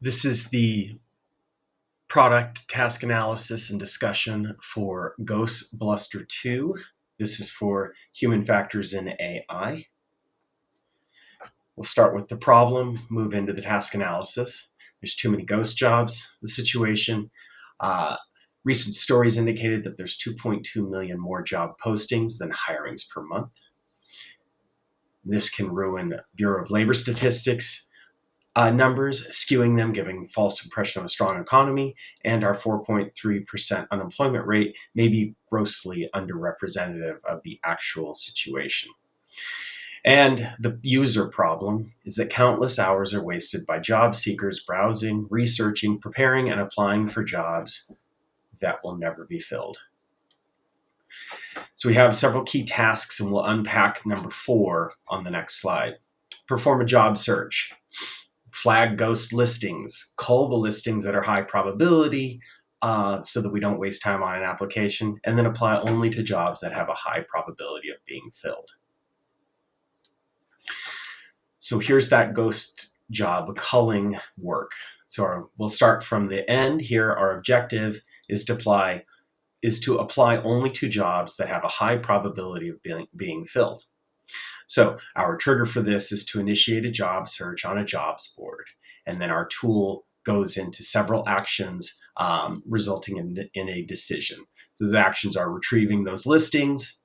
This is the product task analysis and discussion for Ghostbluster II. This is for human factors in AI. We'll start with the problem, move into the task analysis. There's too many ghost jobs. The situation. Recent stories indicated that there's 2.2 million more job postings than hirings per month. This can ruin Bureau of Labor Statistics numbers, skewing them, giving false impression of a strong economy, and our 4.3% unemployment rate may be grossly underrepresentative of the actual situation. And the user problem is that countless hours are wasted by job seekers browsing, researching, preparing, and applying for jobs that will never be filled. So we have several key tasks, and we'll unpack number 4 on the next slide. Perform a job search. Flag ghost listings. Cull the listings that are high probability so that we don't waste time on an application, and then apply only to jobs that have a high probability of being filled. So here's that ghost job culling work. So we'll start from the end here. Our objective is to apply only to jobs that have a high probability of being filled. So our trigger for this is to initiate a job search on a jobs board. And then our tool goes into several actions resulting in a decision. So the actions are retrieving those listings,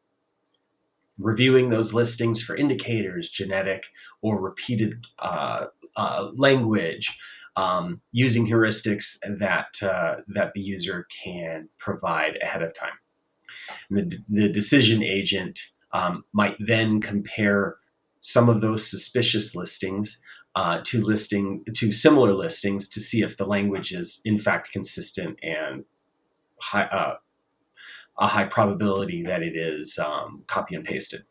reviewing those listings for indicators, genetic or repeated language, using heuristics that the user can provide ahead of time. And the decision agent might then compare some of those suspicious listings to similar listings to see if the language is in fact consistent and a high probability that it is copy and pasted.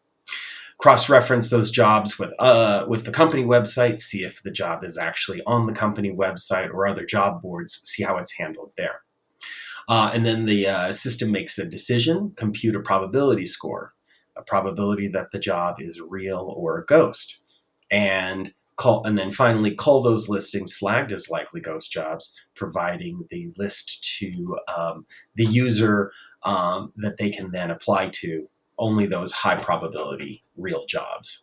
Cross-reference those jobs with the company website, see if the job is actually on the company website or other job boards, see how it's handled there. And then the system makes a decision, compute a probability score, a probability that the job is real or a ghost, and then finally cull those listings flagged as likely ghost jobs, providing the list to the user that they can then apply to only those high probability real jobs.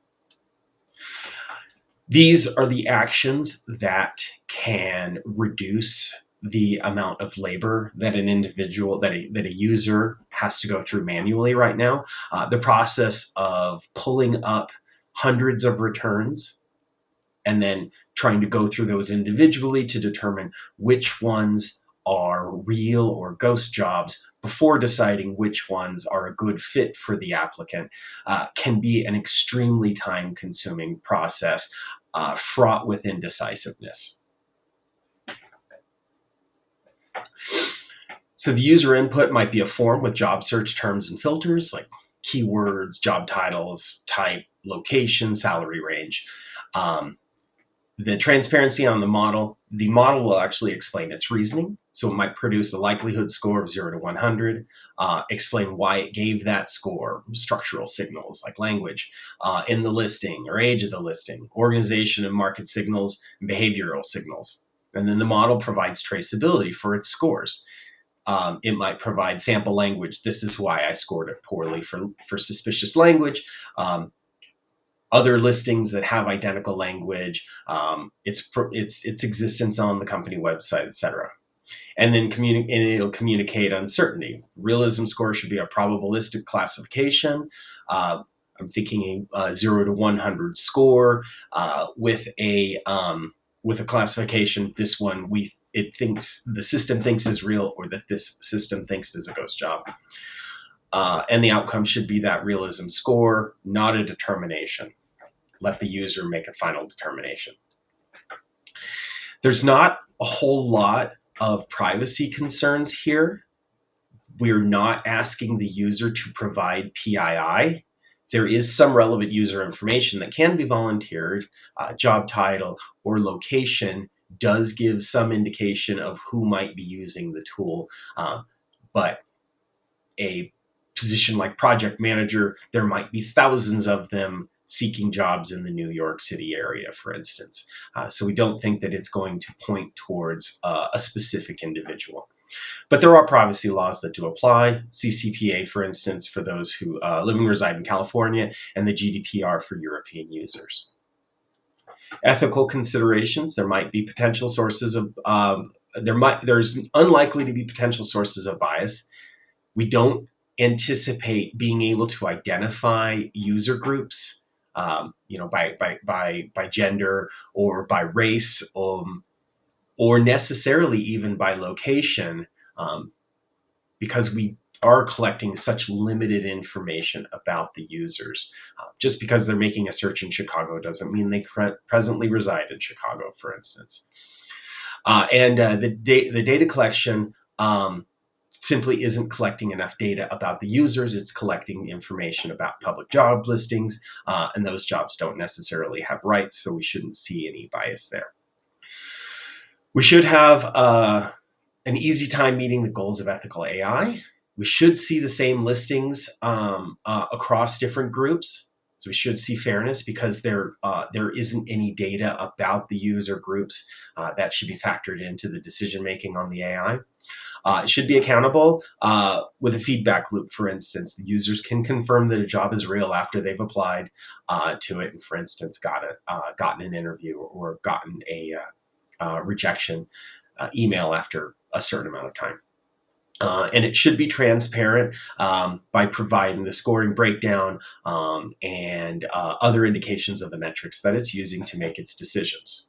These are the actions that can reduce the amount of labor that an individual, that a user has to go through manually right now. The process of pulling up hundreds of returns and then trying to go through those individually to determine which ones are real or ghost jobs before deciding which ones are a good fit for the applicant can be an extremely time-consuming process, fraught with indecisiveness. So the user input might be a form with job search terms and filters like keywords, job titles, type, location, salary range. The transparency on the model will actually explain its reasoning. So it might produce a likelihood score of 0 to 100, explain why it gave that score, structural signals like language in the listing or age of the listing, organization and market signals, and behavioral signals. And then the model provides traceability for its scores. It might provide sample language. This is why I scored it poorly for suspicious language. Other listings that have identical language, its existence on the company website, etc. And then it'll communicate uncertainty. Realism score should be a probabilistic classification. I'm thinking a 0 to 100 score with a classification. This one the system thinks is real, or that this system thinks is a ghost job. And the outcome should be that realism score, not a determination. Let the user make a final determination. There's not a whole lot of privacy concerns here. We're not asking the user to provide PII. There is some relevant user information that can be volunteered. Job title or location does give some indication of who might be using the tool, but a position like project manager, there might be thousands of them seeking jobs in the New York City area, for instance. So we don't think that it's going to point towards a specific individual. But there are privacy laws that do apply. CCPA, for instance, for those who live and reside in California, and the GDPR for European users. Ethical considerations: there might be potential sources of there's unlikely to be potential sources of bias. We don't anticipate being able to identify user groups, by gender or by race, or necessarily even by location, because we are collecting such limited information about the users. Just because they're making a search in Chicago doesn't mean they presently reside in Chicago, for instance. The data collection simply isn't collecting enough data about the users. It's collecting information about public job listings, and those jobs don't necessarily have rights, so we shouldn't see any bias there. We should have an easy time meeting the goals of ethical AI. We should see the same listings across different groups. So we should see fairness, because there isn't any data about the user groups that should be factored into the decision making on the AI. It should be accountable with a feedback loop. For instance, the users can confirm that a job is real after they've applied to it and, for instance, gotten an interview or gotten a rejection email after a certain amount of time. And it should be transparent by providing the scoring breakdown and other indications of the metrics that it's using to make its decisions.